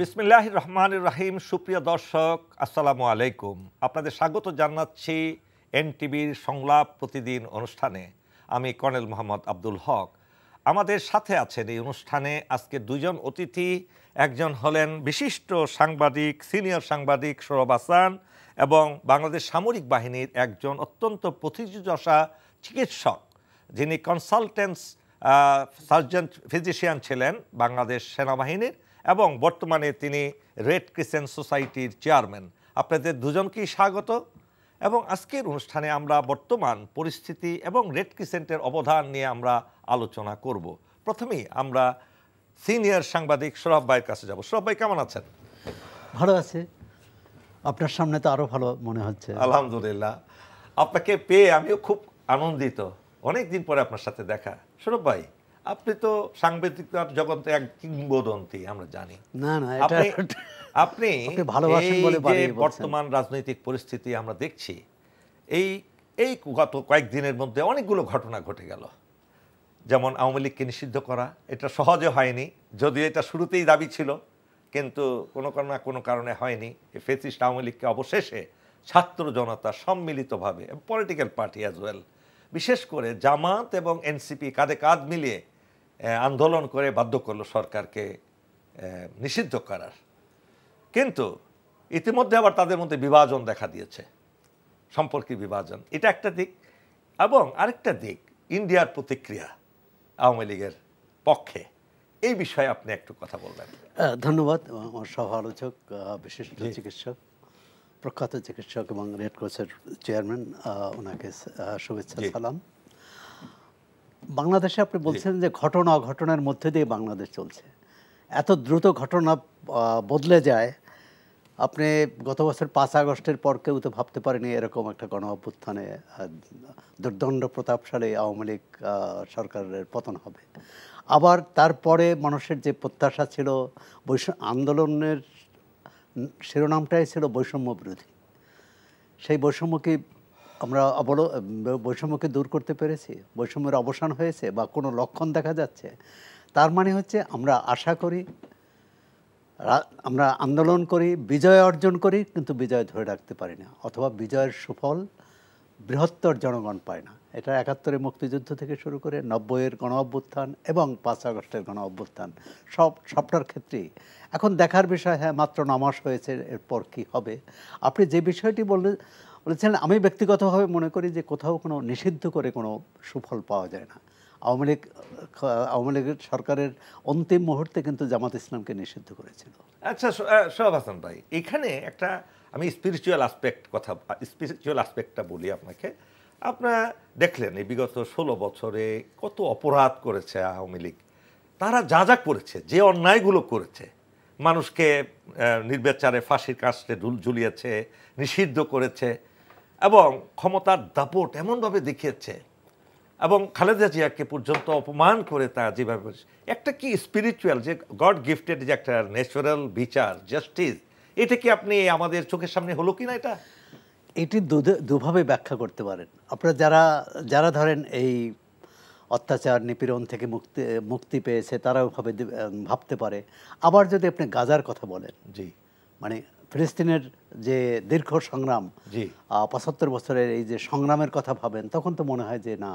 বিসমিল্লাহির রহমানির রহিম। সুপ্রিয় দর্শক, আসসালামু আলাইকুম। আপনাদের স্বাগত জানাচ্ছি এনটিভির সংলাপ প্রতিদিন অনুষ্ঠানে। আমি কর্নেল মোহাম্মদ আব্দুল হক। আমাদের সাথে আছেন এই অনুষ্ঠানে আজকে দুজন অতিথি। একজন হলেন বিশিষ্ট সাংবাদিক, সিনিয়র সাংবাদিক সোহরাব হাসান, এবং বাংলাদেশ সামরিক বাহিনীর একজন অত্যন্ত প্রথিতযশা চিকিৎসক, যিনি কনসালটেন্টস সার্জন ফিজিশিয়ান ছিলেন বাংলাদেশ সেনাবাহিনীর, এবং বর্তমানে তিনি রেড ক্রিসেন্ট সোসাইটির চেয়ারম্যান। আপনাদের দুজনকেই স্বাগত। এবং আজকের অনুষ্ঠানে আমরা বর্তমান পরিস্থিতি এবং রেড ক্রিসেন্টের অবদান নিয়ে আমরা আলোচনা করব। প্রথমেই আমরা সিনিয়র সাংবাদিক সোহরাব ভাইয়ের কাছে যাব। সোহরাব ভাই, কেমন আছেন? ভালো আছে। আপনার সামনে তো আরো ভালো মনে হচ্ছে। আলহামদুলিল্লাহ, আপনাকে পেয়ে আমিও খুব আনন্দিত। অনেকদিন পরে আপনার সাথে দেখা। সোহরাব ভাই, আপনি তো সাংবাদিকতার জগতে এক কিংবদন্তি, আমরা জানি। না না, আপনি ভালোবাসেন বলে বর্তমান রাজনৈতিক পরিস্থিতি আমরা দেখছি, এই গত কয়েকদিনের মধ্যে অনেকগুলো ঘটনা ঘটে গেল। যেমন আওয়ামী লীগকে নিষিদ্ধ করা, এটা সহজে হয়নি, যদিও এটা শুরুতেই দাবি ছিল, কিন্তু কোনো কারণে হয়নি। ফ্যাসিস্ট আওয়ামী লীগকে অবশেষে ছাত্র জনতা সম্মিলিতভাবে, পলিটিক্যাল পার্টি অ্যাজ ওয়েল, বিশেষ করে জামাত এবং এনসিপি কাঁধে কাঁধ মিলিয়ে আন্দোলন করে বাধ্য করলো সরকারকে নিষিদ্ধ করার। কিন্তু ইতিমধ্যে আবার তাদের মধ্যে বিভাজন দেখা দিয়েছে, সম্পর্কের বিভাজন। এটা একটা দিক। এবং আরেকটা দিক, ইন্ডিয়ার প্রতিক্রিয়া আওয়ামী লীগের পক্ষে। এই বিষয়ে আপনি একটু কথা বলবেন। ধন্যবাদ। আমার সহ আলোচক, বিশিষ্ট চিকিৎসক, প্রখ্যাত চিকিৎসক এবং রেড ক্রসের চেয়ারম্যান, ওনাকে শুভেচ্ছা, সালাম। বাংলাদেশে আপনি বলছেন যে ঘটনা অঘটনার মধ্যে দিয়ে বাংলাদেশ চলছে। এত দ্রুত ঘটনা বদলে যায়, আপনি গত বছর 5 আগস্টের পর কেউ তো ভাবতে পারেনি এরকম একটা গণ অভ্যুত্থানে দুর্দণ্ড প্রতাপশালী আওয়ামী লীগ সরকারের পতন হবে। আবার তারপরে মানুষের যে প্রত্যাশা ছিল, আন্দোলনের শিরোনামটাই ছিল বৈষম্য বিরোধী। সেই বৈষম্যকে আমরা বৈষম্যকে দূর করতে পেরেছি, বৈষম্যের অবসান হয়েছে বা কোনো লক্ষণ দেখা যাচ্ছে। তার মানে হচ্ছে আমরা আশা করি, আমরা আন্দোলন করি, বিজয় অর্জন করি, কিন্তু বিজয় ধরে রাখতে পারি না, অথবা বিজয়ের সুফল বৃহত্তর জনগণ পায় না। এটা 71 মুক্তিযুদ্ধ থেকে শুরু করে 90-এর গণ অভ্যুত্থান এবং 5 আগস্টের গণ অভ্যুত্থান, সবটার ক্ষেত্রেই এখন দেখার বিষয়। হ্যাঁ, মাত্র 9 মাস হয়েছে, এরপর কি হবে? আপনি যে বিষয়টি বলেছেন, আমি ব্যক্তিগতভাবে মনে করি যে কোথাও কোনো নিষিদ্ধ করে কোনো সুফল পাওয়া যায় না। আওয়ামী লীগের সরকারের অন্তিম মুহূর্তে কিন্তু জামাত ইসলামকে নিষিদ্ধ করেছিল। আচ্ছা সোহরাব হাসান ভাই, এখানে একটা আমি স্পিরিচুয়াল অ্যাসপেক্টটা বলি আপনাকে। আপনারা দেখলেন এই বিগত 16 বছরে কত অপরাধ করেছে আওয়ামী লীগ। তারা যা যা করেছে, যে অন্যায়গুলো করেছে, মানুষকে নির্বিচারে ফাঁসির কাস্টে ঝুলিয়েছে, নিষিদ্ধ করেছে, এবং ক্ষমতার দাপট এমনভাবে দেখিয়েছে, এবং খালেদা জিয়াকে পর্যন্ত অপমান করে তা যেভাবে একটা কি স্পিরিচুয়াল, যে গড গিফটেড যে একটা ন্যাচারাল বিচার, জাস্টিস, এটা কি আপনি আমাদের চোখের সামনে হলো কিনা? এটি দুভাবে ব্যাখ্যা করতে পারেন আপনারা। যারা ধরেন এই অত্যাচার নিপীড়ন থেকে মুক্তি পেয়েছে, তারাও ভাবতে পারে। আবার যদি আপনি গাজার কথা বলেন, জি, মানে ফিলিস্তিনের যে দীর্ঘ সংগ্রাম, 75 বছরের এই যে সংগ্রামের কথা ভাবেন, তখন তো মনে হয় যে না,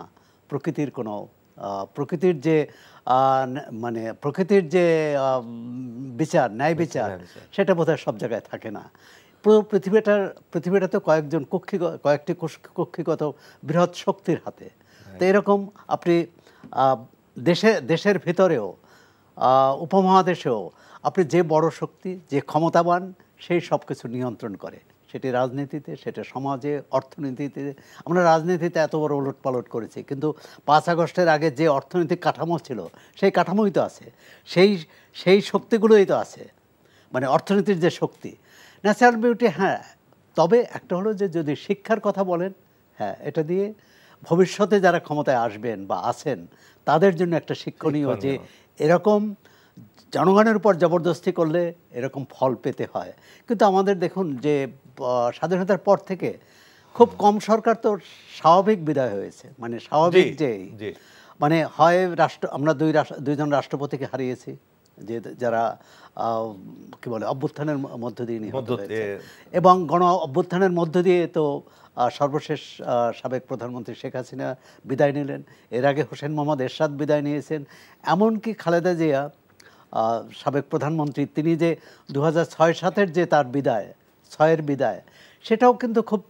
প্রকৃতির যে বিচার, ন্যায় বিচার, সেটা বোধহয় সব জায়গায় থাকে না। পুরো পৃথিবীটা তো কয়েকটি কক্ষিগত বৃহৎ শক্তির হাতে। তো এরকম আপনি দেশের ভিতরেও, উপমহাদেশেও আপনি যে বড় শক্তি, যে ক্ষমতাবান, সেই সব কিছু নিয়ন্ত্রণ করে। সেটি রাজনীতিতে, সেটা সমাজে, অর্থনীতিতে। আমরা রাজনীতিতে এত বড় ওলটপালট করেছি, কিন্তু 5 আগস্টের আগে যে অর্থনৈতিক কাঠামো ছিল, সেই কাঠামোই তো আছে, সেই শক্তিগুলোই তো আছে। মানে অর্থনীতির যে শক্তি, ন্যাচারাল বিউটি। হ্যাঁ, তবে একটা হলো যে যদি শিক্ষার কথা বলেন, হ্যাঁ, এটা দিয়ে ভবিষ্যতে যারা ক্ষমতায় আসবেন বা আছেন, তাদের জন্য একটা শিক্ষণীয়, যে এরকম জনগণের উপর জবরদস্তি করলে এরকম ফল পেতে হয়। কিন্তু আমাদের দেখুন যে স্বাধীনতার পর থেকে খুব কম সরকার তো স্বাভাবিক বিদায় হয়েছে। মানে স্বাভাবিক, যে মানে হয় আমরা দুইজন রাষ্ট্রপতিকে হারিয়েছি, যে যারা কি বলে অভ্যুত্থানের মধ্য দিয়ে নিহত মধ্য হয়েছে। দিয়ে। এবং গণ অভ্যুত্থানের মধ্য দিয়ে তো সর্বশেষ সাবেক প্রধানমন্ত্রী শেখ হাসিনা বিদায় নিলেন, এর আগে হোসেন মোহাম্মদ এরশাদ বিদায় নিয়েছেন, এমনকি খালেদা জিয়া সাবেক প্রধানমন্ত্রী, তিনি যে 2006-07 যে তার বিদায়, 6-এর বিদায়, সেটাও কিন্তু খুব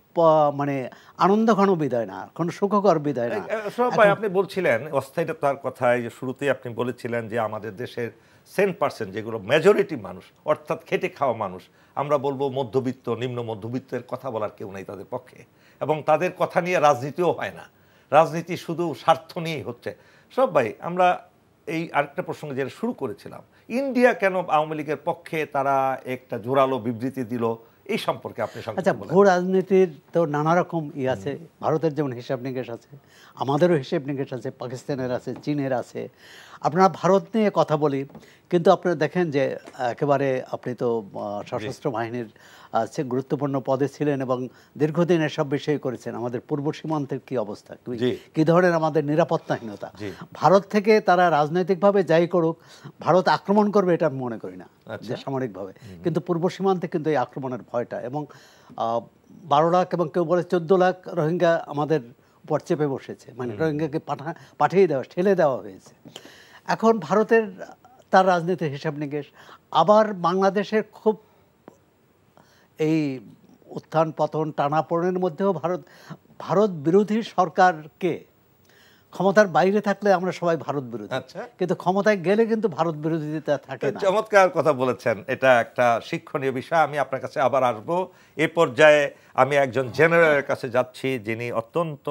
মানে আনন্দঘন বিদায় না, কোনো সুখকর বিদায় না। সবাই আপনি বলছিলেন অস্থায়িতার কথায়, যে শুরুতেই আপনি বলেছিলেন যে আমাদের দেশের 10% যেগুলো মেজরিটি মানুষ, অর্থাৎ খেটে খাওয়া মানুষ, আমরা বলবো মধ্যবিত্ত, নিম্ন মধ্যবিত্তের কথা বলার কেউ নেই তাদের পক্ষে, এবং তাদের কথা নিয়ে রাজনীতিও হয় না, রাজনীতি শুধু স্বার্থ নিয়েই হচ্ছে। সবাই আমরা এই আরেকটা প্রসঙ্গে যেটা শুরু করেছিলাম, ইন্ডিয়া কেন আওয়ামী লীগের পক্ষে তারা একটা জোরালো বিবৃতি দিল, এই সম্পর্কে আপনি আচ্ছা, ভূ রাজনীতির তো নানা রকম আছে, ভারতের যেমন হিসাব নিকেশ আছে, আমাদেরও হিসেব নিকেশ আছে, পাকিস্তানের আছে, চীনের আছে। আপনারা ভারত নিয়ে কথা বলি, কিন্তু আপনারা দেখেন যে একেবারে আপনি তো সশস্ত্র বাহিনীর গুরুত্বপূর্ণ পদে ছিলেন এবং দীর্ঘদিন এসব বিষয়ে করেছেন। আমাদের পূর্ব সীমান্তের কি অবস্থা, কি ধরনের আমাদের নিরাপত্তাহীনতা, ভারত থেকে তারা রাজনৈতিকভাবে যাই করুক, ভারত আক্রমণ করবে এটা আমি মনে করি না যে সামরিকভাবে, কিন্তু পূর্ব সীমান্তে কিন্তু এই আক্রমণের ভয়টা, এবং 12 লাখ এবং কেউ বলে 14 লাখ রোহিঙ্গা আমাদের উপর চেপে বসেছে, মানে রোহিঙ্গাকে পাঠিয়ে দেওয়া, ঠেলে দেওয়া হয়েছে। এখন ভারতের তার রাজনীতির হিসাব নিকেশ, আবার বাংলাদেশের খুব এই উত্থান পতন টানাপোড়েনের মধ্যেও ভারত বিরোধী সরকারকে, ক্ষমতার বাইরে থাকলে আমরা সবাই ভারত বিরোধী, কিন্তু ক্ষমতায় গেলে কিন্তু ভারত বিরোধিতা থাকে না। চমৎকার কথা বলেছেন, এটা একটা শিক্ষণীয় বিষয়। আমি আপনার কাছে আবার আসবো। এ পর্যায়ে আমি একজন জেনারেলের কাছে যাচ্ছি, যিনি অত্যন্ত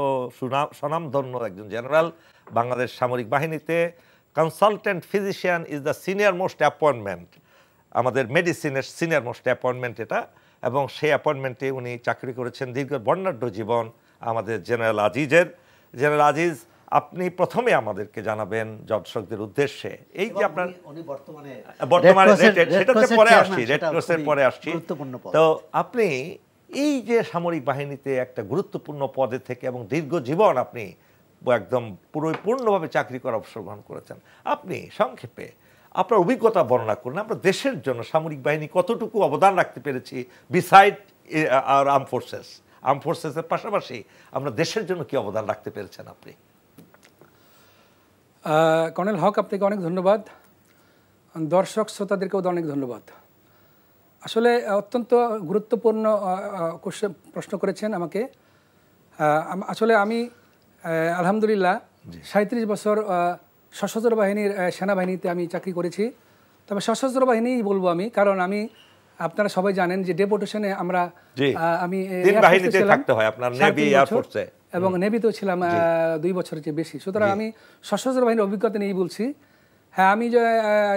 স্বনামধন্য একজন জেনারেল বাংলাদেশ সামরিক বাহিনীতে। Consultant physician is the senior most appointment, আমাদের মেডিসিনের সিনিয়র মোস্ট অ্যাপয়েন্টমেন্ট এটা, এবং সেই অ্যাপয়েন্টমেন্টে উনি চাকরি করেছেন দীর্ঘ বর্ণাঢ্য জীবন আমাদের জেনারেল আজিজের। জেনারেল আজিজ, আপনি প্রথমে আমাদেরকে জানাবেন দর্শকদের উদ্দেশ্যে, এই যে আপনার বর্তমানে সেটাতে পরে আসছি, রেড ক্রসের পরে আসছি, তো আপনি এই যে সামরিক বাহিনীতে একটা গুরুত্বপূর্ণ পদে থেকে এবং দীর্ঘ জীবন আপনি একদম পূর্ণভাবে চাকরি করার অবসর গ্রহণ করেছেন, আপনি সংক্ষেপে আপনার অভিজ্ঞতা বর্ণনা করুন। আমরা দেশের জন্য সামরিক বাহিনী কতটুকু অবদান রাখতে পেরেছি, বিসাইড আর আর্ম ফোর্সেসের পাশাপাশি আমরা দেশের জন্য কি অবদান রাখতে পেরেছেন আপনি? কর্নেল হক, আপনাকে অনেক ধন্যবাদ। দর্শক শ্রোতাদেরকেও অনেক ধন্যবাদ। আসলে অত্যন্ত গুরুত্বপূর্ণ প্রশ্ন করেছেন আমাকে। আসলে আমি আলহামদুলিল্লাহ 37 বছর সশস্ত্র বাহিনীর সেনাবাহিনীতে আমি চাকরি করেছি। তবে সশস্ত্র বাহিনীই বলবো আমি, কারণ আমি, আপনারা সবাই জানেন যে ডেপুটেশনে আমরা, আমি এবং নেভিতেও ছিলাম 2 বছরের চেয়ে বেশি, সুতরাং আমি সশস্ত্র বাহিনীর অভিজ্ঞতা নিয়েই বলছি। হ্যাঁ, আমি যে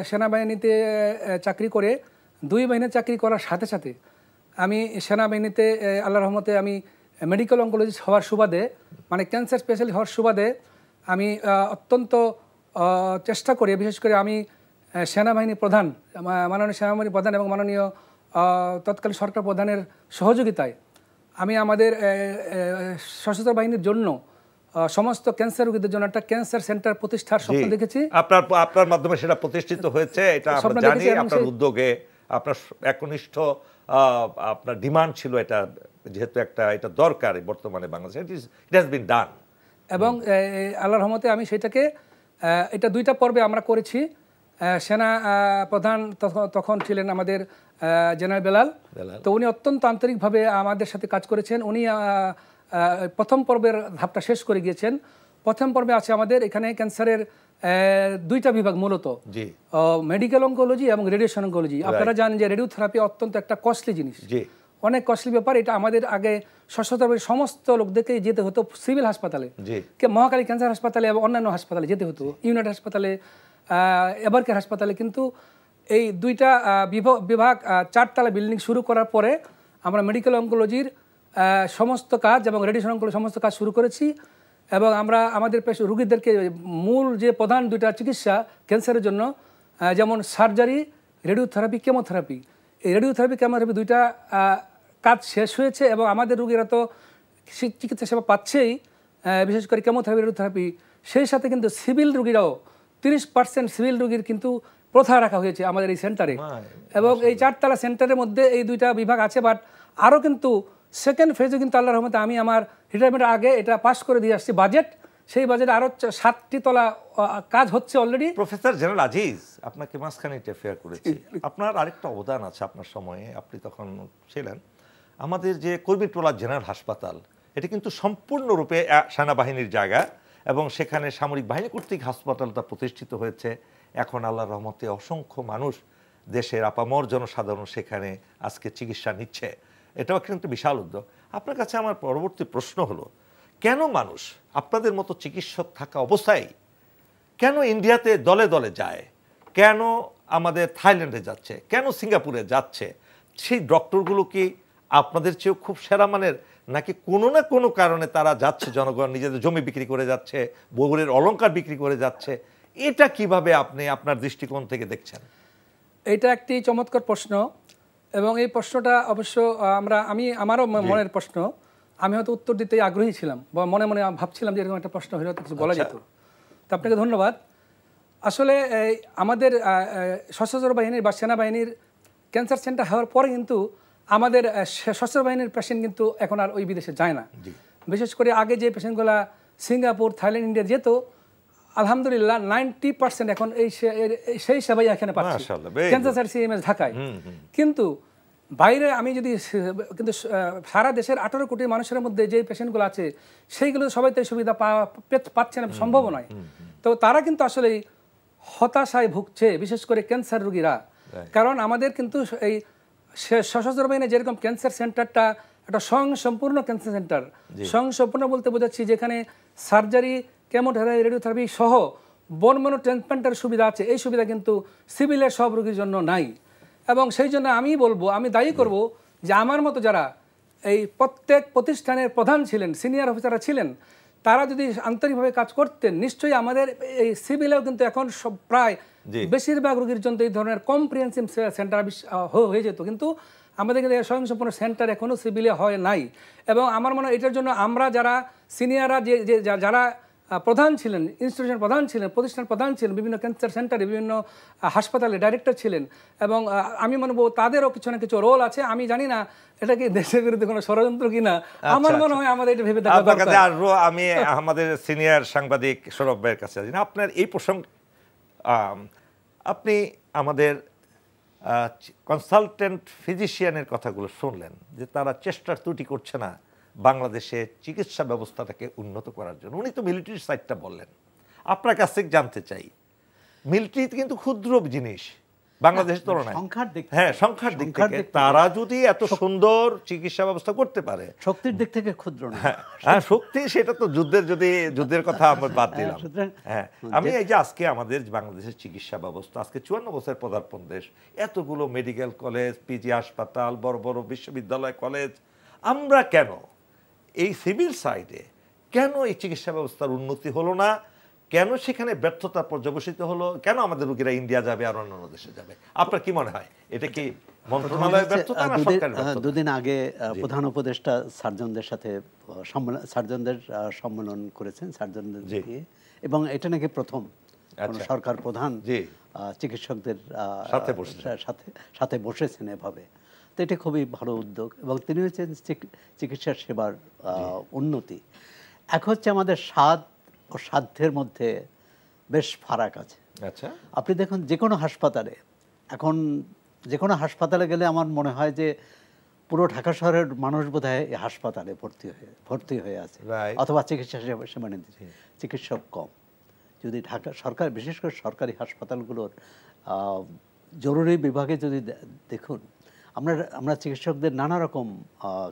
সেনাবাহিনীতে চাকরি করে 2 বাহিনীর চাকরি করার সাথে সাথে আমি সেনাবাহিনীতে আল্লাহর রহমতে আমি মেডিকেল অঙ্কোলজিস্ট হওয়ার সুবাদে, মানে ক্যান্সার স্পেশালিস্ট হওয়ার সুবাদে আমি অত্যন্ত চেষ্টা করে, বিশেষ করে আমি সেনাবাহিনী প্রধান, মাননীয় সেনাবাহিনী প্রধান এবং মাননীয় তৎকালীন সরকার প্রধানের সহযোগিতায় আমি আমাদের সশস্ত্র বাহিনীর জন্য সমস্ত ক্যান্সার রোগীদের জন্য একটা ক্যান্সার সেন্টার প্রতিষ্ঠার স্বপ্ন দেখেছি। আপনার মাধ্যমে সেটা প্রতিষ্ঠিত হয়েছে, এটা আমরা জানি। আপনার উদ্যোগে, আপনার একনিষ্ঠ আপনার ডিমান্ড ছিল এটা, যেহেতু এটা দরকার বর্তমানে বাংলাদেশে, ইট হ্যাজ বিন ডান। এবং আল্লাহর রহমতে আমি সেটাকে, এটা 2টা পর্বে আমরা করেছি। সেনা প্রধান তখন ছিলেন আমাদের জেনারেল বেলাল, তো উনি অত্যন্ত আন্তরিকভাবে আমাদের সাথে কাজ করেছেন। উনি প্রথম পর্বের ধাপটা শেষ করে গিয়েছেন। প্রথম পর্বে আছে আমাদের এখানে ক্যান্সারের 2টা বিভাগ, মূলত মেডিকেল অঙ্কোলজি এবং রেডিয়েশন অঙ্কোলজি। আপনারা জানেন যে রেডিওথেরাপি অত্যন্ত একটা কস্টলি জিনিস, অনেক কস্টলি ব্যাপার। এটা আমাদের আগে সশস্ত্র সমস্ত লোকদেরকে যেতে হতো সিভিল হাসপাতালে, মহাকালী ক্যান্সার হাসপাতালে এবং অন্যান্য হাসপাতালে যেতে হতো, ইউনাইটেড হাসপাতালে, এবারকের হাসপাতালে। কিন্তু এই 2টা বিভাগ 4 তলা বিল্ডিং শুরু করার পরে আমরা মেডিকেল অঙ্কোলজির সমস্ত কাজ এবং রেডিয়েশন অঙ্কোলজি সমস্ত কাজ শুরু করেছি। এবং আমরা আমাদের রোগীদেরকে মূল যে প্রধান 2টা চিকিৎসা ক্যান্সারের জন্য, যেমন সার্জারি, রেডিওথেরাপি, কেমোথেরাপি, এই রেডিওথেরাপি কেমোথেরাপি 2টা কাজ শেষ হয়েছে এবং আমাদের রোগীরা তো চিকিৎসা সেবা পাচ্ছেই, বিশেষ করে কেমোথেরাপি, রেডিওথেরাপি। সেই সাথে কিন্তু সিভিল রোগীরাও 30% সিভিল রোগীর কিন্তু প্রথা রাখা হয়েছে আমাদের এই সেন্টারে। এবং এই 4 তলা সেন্টারের মধ্যে এই 2টা বিভাগ আছে, বাট আরও কিন্তু সেকেন্ড ফেজে কিন্তু আল্লাহর রহমতে আমি আমার রিটায়ারমেন্টের আগে এটা পাস করে দিয়ে আসছি বাজেট। সেই বাজেটে আরও 7টি তলা কাজ হচ্ছে অলরেডি। প্রফেসর জেনারেল আজিজ, আপনাকে মাঝখানে ইন্টারফেয়ার করেছি, আপনার আরেকটা অবদান আছে আপনার সময়ে, আপনি তখন ছিলেন আমাদের যে কর্মীটোলা জেনারেল হাসপাতাল, এটা কিন্তু সম্পূর্ণরূপে সেনাবাহিনীর জায়গা এবং সেখানে সামরিক বাহিনী কর্তৃক হাসপাতালটা প্রতিষ্ঠিত হয়েছে। এখন আল্লাহর রহমতে অসংখ্য মানুষ, দেশের আপামর জনসাধারণ সেখানে আজকে চিকিৎসা নিচ্ছে। এটাও কিন্তু বিশাল উদ্যোগ। আপনার কাছে আমার পরবর্তী প্রশ্ন হলো, কেন মানুষ আপনাদের মতো চিকিৎসক থাকা অবস্থায় কেন ইন্ডিয়াতে দলে দলে যায়, কেন আমাদের থাইল্যান্ডে যাচ্ছে, কেন সিঙ্গাপুরে যাচ্ছে? সেই ডক্টরগুলো কি আপনাদের চেয়েও খুব সেরা মানের, নাকি কোনো না কোনো কারণে তারা যাচ্ছে, জনগণ নিজেদের জমি বিক্রি করে যাচ্ছে, বগুড়ের অলংকার বিক্রি করে যাচ্ছে? এটা কিভাবে আপনি আপনার দৃষ্টিকোণ থেকে দেখছেন? এটা একটি চমৎকার প্রশ্ন, এবং এই প্রশ্নটা অবশ্য আমারও মনের প্রশ্ন। আমি হয়তো উত্তর দিতে আগ্রহী ছিলাম, বা মনে মনে ভাবছিলাম যে এরকম একটা প্রশ্ন হলে হয়তো কিছু বলা যেত। তো আপনাকে ধন্যবাদ। আসলে আমাদের সশস্ত্র বাহিনীর বা সেনাবাহিনীর ক্যান্সার সেন্টার হওয়ার পরে কিন্তু আমাদের সশস্ত্র বাহিনীর পেশেন্ট কিন্তু এখন আর ওই বিদেশে যায় না। বিশেষ করে আগে যে পেশেন্টগুলো সিঙ্গাপুর, থাইল্যান্ড, ইন্ডিয়া যেত, আলহামদুলিল্লাহ 90% এখন সেই সেবাই এখানে পাচ্ছি ক্যান্সার সিএমএস ঢাকায়। কিন্তু বাইরে আমি যদি কিন্তু সারা দেশের 18 কোটি মানুষের মধ্যে যে পেশেন্টগুলো আছে সেইগুলো সবাই তো সুবিধা পাচ্ছে না, সম্ভব নয়। তো তারা কিন্তু আসলে হতাশায় ভুগছে, বিশেষ করে ক্যান্সার রোগীরা। কারণ আমাদের কিন্তু এই সশস্ত্র বাহিনী যেরকম ক্যান্সার সেন্টারটা একটা স্বয়ংসম্পূর্ণ ক্যান্সার সেন্টার, স্বয়ংসম্পূর্ণ বলতে বোঝাচ্ছি যেখানে সার্জারি, কেমোথেরাপি, রেডিওথেরাপি সহ বোন ম্যারো ট্রান্সপ্লান্টের সুবিধা আছে। এই সুবিধা কিন্তু সিভিলের সব রোগীর জন্য নাই। এবং সেই জন্য আমি দায়ী করব যে আমার মতো যারা এই প্রত্যেক প্রতিষ্ঠানের প্রধান ছিলেন, সিনিয়র অফিসাররা ছিলেন, তারা যদি আন্তরিকভাবে কাজ করতেন, নিশ্চয়ই আমাদের এই সিভিলেও কিন্তু এখন সব প্রায় বেশিরভাগ রোগীর জন্য এই ধরনের কম্প্রিহেন্সিভ সেন্টার হয়ে যেত। কিন্তু আমাদের কিন্তু স্বয়ংসম্পূর্ণ সেন্টার এখনও সিভিলে হয় নাই। এবং আমার মনে হয় এটার জন্য আমরা যারা সিনিয়ররা যারা প্রধান ছিলেন, ইনস্টিটিউশন প্রধান ছিলেন, প্রতিষ্ঠান প্রধান ছিলেন, বিভিন্ন ক্যান্সার সেন্টারে, বিভিন্ন হাসপাতালে ডাইরেক্টর ছিলেন, এবং আমি মনে করব তাদেরও কিছু না কিছু রোল আছে। আমি জানি না এটা কি দেশের বিরুদ্ধে কোনো ষড়যন্ত্র কিনা, আমার মনে হয় আমাদের এটা ভেবে দেখা দরকার। আমি আমাদের সিনিয়র সাংবাদিক সৌরভ ভাইয়ের কাছে আছি। আপনার এই প্রসঙ্গ, আপনি আমাদের কনসালটেন্ট ফিজিশিয়ানের কথাগুলো শুনলেন যে তারা চেষ্টার ত্রুটি করছে না বাংলাদেশে চিকিৎসা ব্যবস্থাটাকে উন্নত করার জন্য। উনি তো মিলিটারি সাইডটা বললেন, আপনার কাছ থেকে জানতে চাই, মিলিটারি কিন্তু ক্ষুদ্র জিনিস বাংলাদেশের তুলনায়, হ্যাঁ সংখ্যার দিক থেকে তারা যদি এত সুন্দর চিকিৎসা ব্যবস্থা করতে পারে, শক্তির দিক থেকে ক্ষুদ্র না। হ্যাঁ শক্তি, সেটা তো যুদ্ধের কথা আমরা বাদ দিলাম। হ্যাঁ, আমি এই যে আজকে আমাদের বাংলাদেশের চিকিৎসা ব্যবস্থা, আজকে 54 বছরের পদার্পণ দেশ, এতগুলো মেডিকেল কলেজ, পিজি হাসপাতাল, বড় বড় বিশ্ববিদ্যালয়, কলেজ, আমরা কেন এই সিভিল সাইডে কেন এই চিকিৎসা ব্যবস্থার উন্নতি হলো না? কেন সেখানে ব্যর্থতা পর্যবসিত হলো? কেন আমাদের রোগীরা ইন্ডিয়া যাবে আর অন্যান্য দেশে যাবে? আপনার কি মনে হয় এটা কি মন্ত্রণালয়ের ব্যর্থতা না সরকারের ব্যর্থতা? দুদিন আগে প্রধান উপদেষ্টা সার্জনদের সম্মেলন করেছেন, সার্জনদের দিয়ে, এবং এটা নাকি প্রথম সরকার প্রধান চিকিৎসকদের সাথে বসেছেন এভাবে। তো এটা খুবই ভালো উদ্যোগ, এবং তিনি হচ্ছেন চিকিৎসা সেবার উন্নতি। এক হচ্ছে আমাদের স্বাদ ও সাধ্যের মধ্যে বেশ ফারাক আছে। আচ্ছা, আপনি দেখুন যে কোনো হাসপাতালে, এখন যে কোনো হাসপাতালে গেলে আমার মনে হয় যে পুরো ঢাকা শহরের মানুষ বোধহয় এই হাসপাতালে ভর্তি হয়ে আছে, অথবা চিকিৎসা সেবা নিতে চিকিৎসক কম। যদি ঢাকা সরকার, বিশেষ করে সরকারি হাসপাতালগুলোর জরুরি বিভাগে যদি দেখুন, আমরা চিকিৎসকদের নানা রকম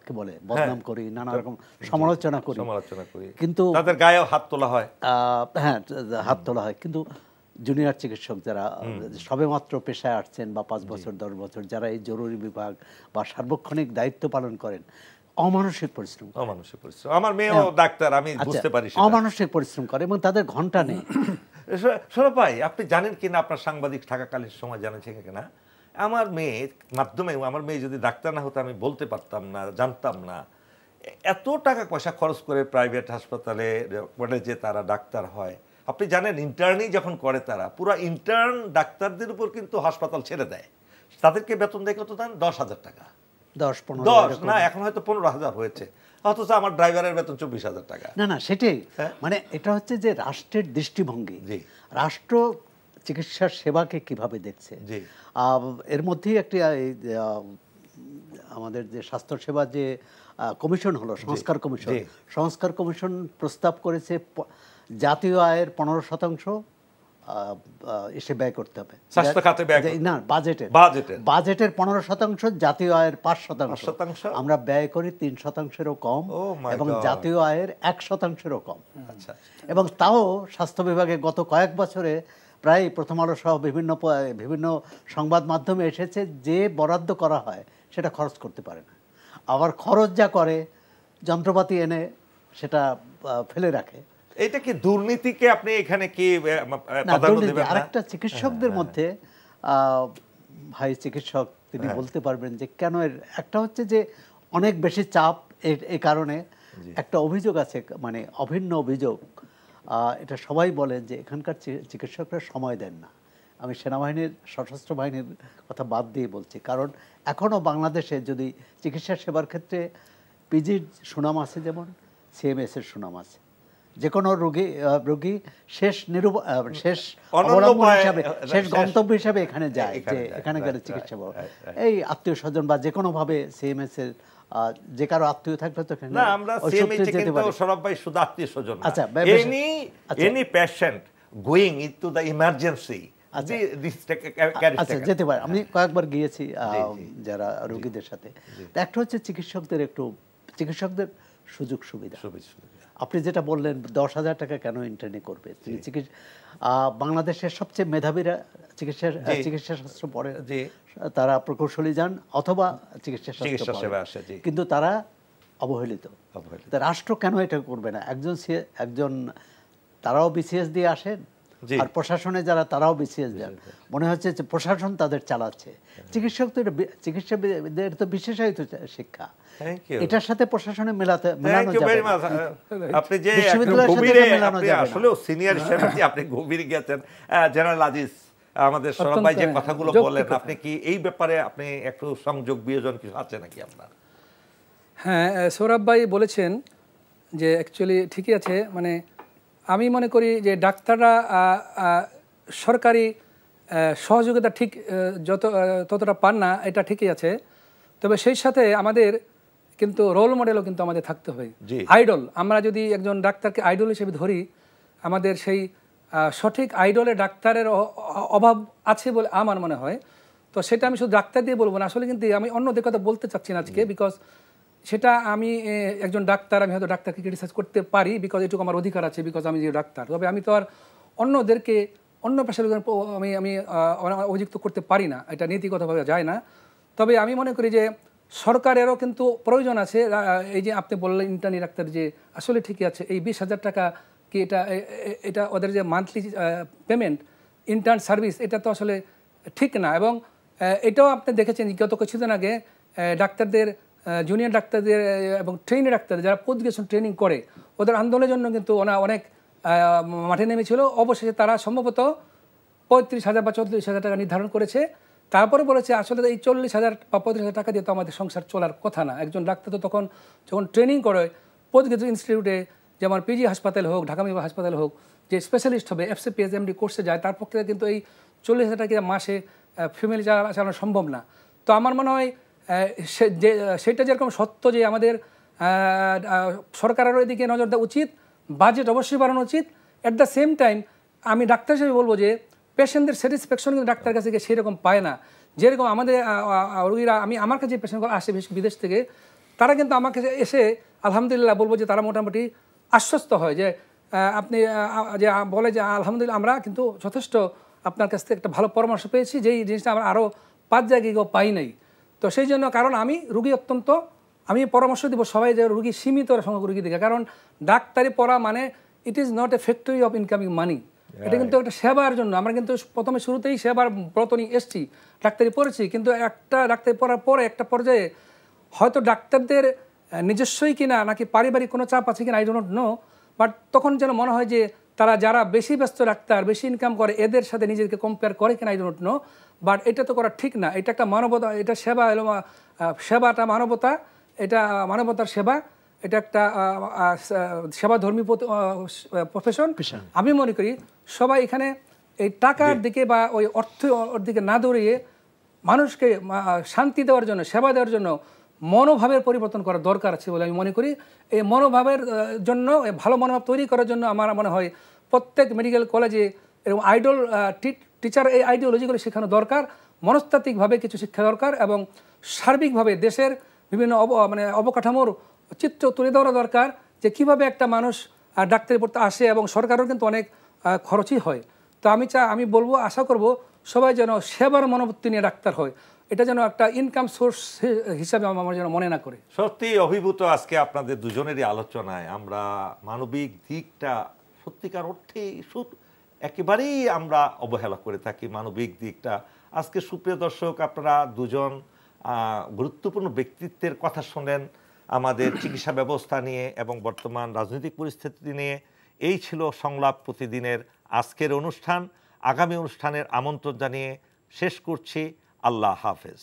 কি বলে বদনাম করি, নানা রকম সমালোচনা করি, কিন্তু তাদের গায়ে হাত তোলা হয়। হ্যাঁ, হাত তোলা হয়। কিন্তু জুনিয়র চিকিৎসক যারা সবেমাত্র পেশায় আসছেন, বা 5 বছর 10 বছর, যারা এই জরুরি বিভাগ বা সার্বক্ষণিক দায়িত্ব পালন করেন, অমানসিক পরিশ্রম। আমার মেয়েও ডাক্তার, আমি বুঝতে পারি, অমানসিক পরিশ্রম করে, এবং তাদের ঘন্টা নেই। সৌরভ ভাই, আপনি জানেন কিনা, আপনার সাংবাদিক থাকাকালীন সময় জানেছেন কিনা, আমার মেয়ের মাধ্যমে, আমার মেয়ে যদি ডাক্তার না হতো আমি বলতে পারতাম না, জানতাম না এত টাকা পয়সা খরচ করে প্রাইভেট হাসপাতালে কলেজে তারা ডাক্তার হয়, আপনি জানেন ইন্টার্নই যখন করে তারা পুরো ইন্টার্ন ডাক্তারদের উপর কিন্তু হাসপাতাল ছেড়ে দেয়, তাদেরকে বেতন দেয় কত দেন? 10,000 টাকা। 10-15 না, এখন হয়তো 15,000 হয়েছে, অথচ আমার ড্রাইভারের বেতন 24,000 টাকা। না সেটাই, মানে এটা হচ্ছে যে রাষ্ট্রের দৃষ্টিভঙ্গি, রাষ্ট্র চিকিৎসার সেবাকে কিভাবে দেখছে। এর মধ্যেই একটি আমাদের যে স্বাস্থ্য সেবা যে কমিশন হলো, সংস্কার কমিশন প্রস্তাব করেছে জাতীয় আয়ের 15% এসে ব্যয় করতে হবে স্বাস্থ্য খাতে, না বাজেটের 15%, জাতীয় আয়ের 5%। আমরা ব্যয় করি 3%-এরও কম, এবং জাতীয় আয়ের 1%-এরও কম। এবং তাও স্বাস্থ্য বিভাগে গত কয়েক বছরে প্রায় প্রথম আলো সহ বিভিন্ন সংবাদ মাধ্যমে এসেছে যে বরাদ্দ করা হয় সেটা খরচ করতে পারে না, আবার খরচ যা করে যন্ত্রপাতি এনে সেটা ফেলে রাখে। এটা কি দুর্নীতিকে আপনি এখানে কি প্রাধান্য দেবেন না? আরেকটা চিকিৎসকদের মধ্যে ভাই চিকিৎসক তিনি বলতে পারবেন যে কেন এর একটা হচ্ছে যে অনেক বেশি চাপ, এই কারণে একটা অভিযোগ আছে, মানে অভিন্ন অভিযোগ, এটা সবাই বলেন যে এখানকার চিকিৎসকরা সময় দেন না। আমি সেনাবাহিনীর, সশস্ত্র বাহিনীর কথা বাদ দিয়ে বলছি, কারণ এখনও বাংলাদেশে যদি চিকিৎসা সেবার ক্ষেত্রে পিজির সুনাম আছে, যেমন সিএমএস এর সুনাম আছে, যে কোনো রোগী শেষ অবলম্বন হিসাবে, শেষ গন্তব্য হিসাবে এখানে যায়, যে এখানে গেলে চিকিৎসা পাবো। এই আত্মীয় স্বজন বা যে কোনো ভাবে সিএমএস এর যে কারো আত্মীয় থাকলে তো না, আমরা সিএমএইচ কিন্তু সরব ভাই শুধু আত্মীয় স্বজন, আচ্ছা, any patient going into the emergency যেতে পারে। আমি কয়েকবার গিয়েছি যারা রোগীদের সাথে। একটা হচ্ছে চিকিৎসকদের সুযোগ সুবিধা। আপনি যেটা বললেন 10,000 টাকা কেন ইন্টার্নি করবে, বাংলাদেশের সবচেয়ে মেধাবীরা চিকিৎসা শাস্ত্র পড়ে, তারা প্রকৌশলী যান অথবা চিকিৎসা সেবা আসে, কিন্তু তারা অবহেলিত। রাষ্ট্র কেন এটা করবে না? একজন তারাও বিসিএস দিয়ে আসেন, আর প্রশাসনে যারা তারাও বিসিএস দেন, মনে হচ্ছে যে প্রশাসন তাদের চালাচ্ছে। চিকিৎসক তো চিকিৎসাবিদের তো বিশেষায়িত শিক্ষা, এটার সাথে প্রশাসনে মেলানো যাবে না। আপনি যে আসলে সিনিয়র হিসেবে আপনি গভীরে গেছেন। জেনারেল আজিজ আমাদের সরব ভাই যে কথাগুলো বলেন, আপনি কি এই ব্যাপারে আপনি একটু সংযোগ বিয়োজন কিছু আছে নাকি আপনার? হ্যাঁ, সৌরভ ভাই বলেছেন যে অ্যাকচুয়ালি ঠিকই আছে। মানে আমি মনে করি যে ডাক্তাররা সরকারি সহযোগিতা ঠিক ততটা পান না, এটা ঠিকই আছে। তবে সেই সাথে আমাদের কিন্তু রোল মডেলও কিন্তু আমাদের থাকতে হবে, আইডল। আমরা যদি একজন ডাক্তারকে আইডল হিসেবে ধরি, আমাদের সেই সঠিক আইডলে ডাক্তারের অভাব আছে বলে আমার মনে হয়। তো সেটা আমি শুধু ডাক্তার দিয়ে বলবো না, আসলে কিন্তু আমি অন্যদের কথা বলতে চাচ্ছি না আজকে, বিকজ সেটা আমি একজন ডাক্তার, আমি হয়তো ডাক্তারকে ক্রিটিসাইজ করতে পারি, বিকজ এটুকু আমার অধিকার আছে, বিকজ আমি যে ডাক্তার। তবে আমি তো আর অন্যদেরকে, অন্য পেশার আমি অভিযুক্ত করতে পারি না, এটা নীতিগতভাবে যায় না। তবে আমি মনে করি যে সরকারেরও কিন্তু প্রয়োজন আছে। এই যে আপনি বললেন ইন্টার্নি ডাক্তার, যে আসলে ঠিকই আছে, এই 20,000 টাকা কি এটা ওদের যে মান্থলি পেমেন্ট ইন্টার্ন সার্ভিস, এটা তো আসলে ঠিক না। এবং এটাও আপনি দেখেছেন গত কিছুদিন আগে ডাক্তারদের, জুনিয়র ডাক্তারদের এবং ট্রেনি ডাক্তার যারা পোস্ট গ্রাজুয়েশন ট্রেনিং করে, ওদের আন্দোলনের জন্য কিন্তু অনেক মাঠে নেমেছিল। অবশেষে তারা সম্ভবত 35,000 বা 34,000 টাকা নির্ধারণ করেছে। তারপরে বলেছে আসলে এই 40,000 বা 35,000 টাকা দিয়ে তো আমাদের সংসার চলার কথা না। একজন ডাক্তার তো তখন যখন ট্রেনিং করে পোস্ট গ্রাজুয়েট ইনস্টিটিউটে, যেমন পিজি হাসপাতালে হোক, ঢাকা মেডিকেল হাসপাতালে হোক, যে স্পেশালিস্ট হবে এফসিপিএস এমডি কোর্সে যায়, তার পক্ষে কিন্তু এই 40,000 টাকা মাসে ফ্যামিলি চালানো সম্ভব না। তো আমার মনে হয় সেটা যেরকম সত্য যে আমাদের সরকারেরও এদিকে নজর দেওয়া উচিত, বাজেট অবশ্যই বাড়ানো উচিত। অ্যাট দ্য সেম টাইম আমি ডাক্তার হিসেবে বলবো যে পেশেন্টদের স্যাটিসফ্যাকশন কিন্তু ডাক্তার কাছে গিয়ে সেরকম পায় না। যেরকম আমাদের রোগীরা, আমার কাছে যে পেশেন্টগুলো আসে বিদেশ থেকে, তারা কিন্তু আমার কাছে এসে আলহামদুলিল্লাহ বলবো যে তারা মোটামুটি আশ্বস্ত হয়, যে আপনি যে বলে যে আলহামদুলিল্লাহ আমরা কিন্তু যথেষ্ট আপনার কাছ থেকে একটা ভালো পরামর্শ পেয়েছি, যেই জিনিসটা আমরা আরও 5 জায়গায় কেউ পাই নাই। তো সেই জন্য, কারণ আমি রুগী আমি পরামর্শ দিব সবাই যে রুগী সীমিত সংখ্যক রুগী দিকে, কারণ ডাক্তারি পড়া মানে it is not a factory of incoming money, এটা কিন্তু একটা সেবার জন্য। আমরা কিন্তু প্রথমে শুরুতেই সেবার ব্রত নিয়ে এসছি, ডাক্তারি পড়েছি, কিন্তু একটা ডাক্তারি পড়ার পরে একটা পর্যায়ে হয়তো ডাক্তারদের নিজস্বই কিনা নাকি পারিবারিক কোনো চাপ আছে কিনা, আই ডোন্ট নো, বাট তখন যেন মনে হয় যে তারা যারা বেশি ব্যস্ত ডাক্তার, বেশি ইনকাম করে, এদের সাথে নিজেকে কম্পেয়ার করে কিনা আই ডোন্ট নো, বাট এটা তো করা ঠিক না। এটা একটা মানবতা, এটা সেবা, সেবাটা মানবতা, এটা মানবতার সেবা, এটা একটা সেবাধর্মী প্রফেশন। আমি মনে করি সবাই এখানে এই টাকার দিকে বা ওই অর্থের দিকে না দৌড়িয়ে মানুষকে শান্তি দেওয়ার জন্য, সেবা দেওয়ার জন্য মনোভাবের পরিবর্তন করার দরকার আছে বলে আমি মনে করি। এই মনোভাবের জন্য, ভালো মনোভাব তৈরি করার জন্য আমার মনে হয় প্রত্যেক মেডিকেল কলেজে এরকম টিচার এই আইডিওলজিগুলো শেখানো দরকার, মনস্তাত্ত্বিকভাবে কিছু শিক্ষা দরকার, এবং সার্বিকভাবে দেশের বিভিন্ন অবকাঠামোর চিত্র তুলে ধরা দরকার যে কীভাবে একটা মানুষ ডাক্তারি পড়তে আসে, এবং সরকারেরও কিন্তু অনেক খরচই হয়। তো আমি বলবো, আশা করব সবাই যেন সেবার মনোবৃত্তি নিয়ে ডাক্তার হয়, এটা যেন একটা ইনকাম সোর্স হিসাবে আমার যেন মনে না করে। সত্যি অভিভূত আজকে আপনাদের দুজনেরই আলোচনায়। আমরা মানবিক দিকটা সত্যিকার অর্থেই একেবারেই আমরা অবহেলা করে থাকি, মানবিক দিকটা। আজকে সুপ্রিয় দর্শক, আপনারা দুজন গুরুত্বপূর্ণ ব্যক্তিত্বের কথা শোনেন আমাদের চিকিৎসা ব্যবস্থা নিয়ে এবং বর্তমান রাজনৈতিক পরিস্থিতি নিয়ে। এই ছিল সংলাপ প্রতিদিনের আজকের অনুষ্ঠান। আগামী অনুষ্ঠানের আমন্ত্রণ জানিয়ে শেষ করছি। আল্লাহ হাফেজ।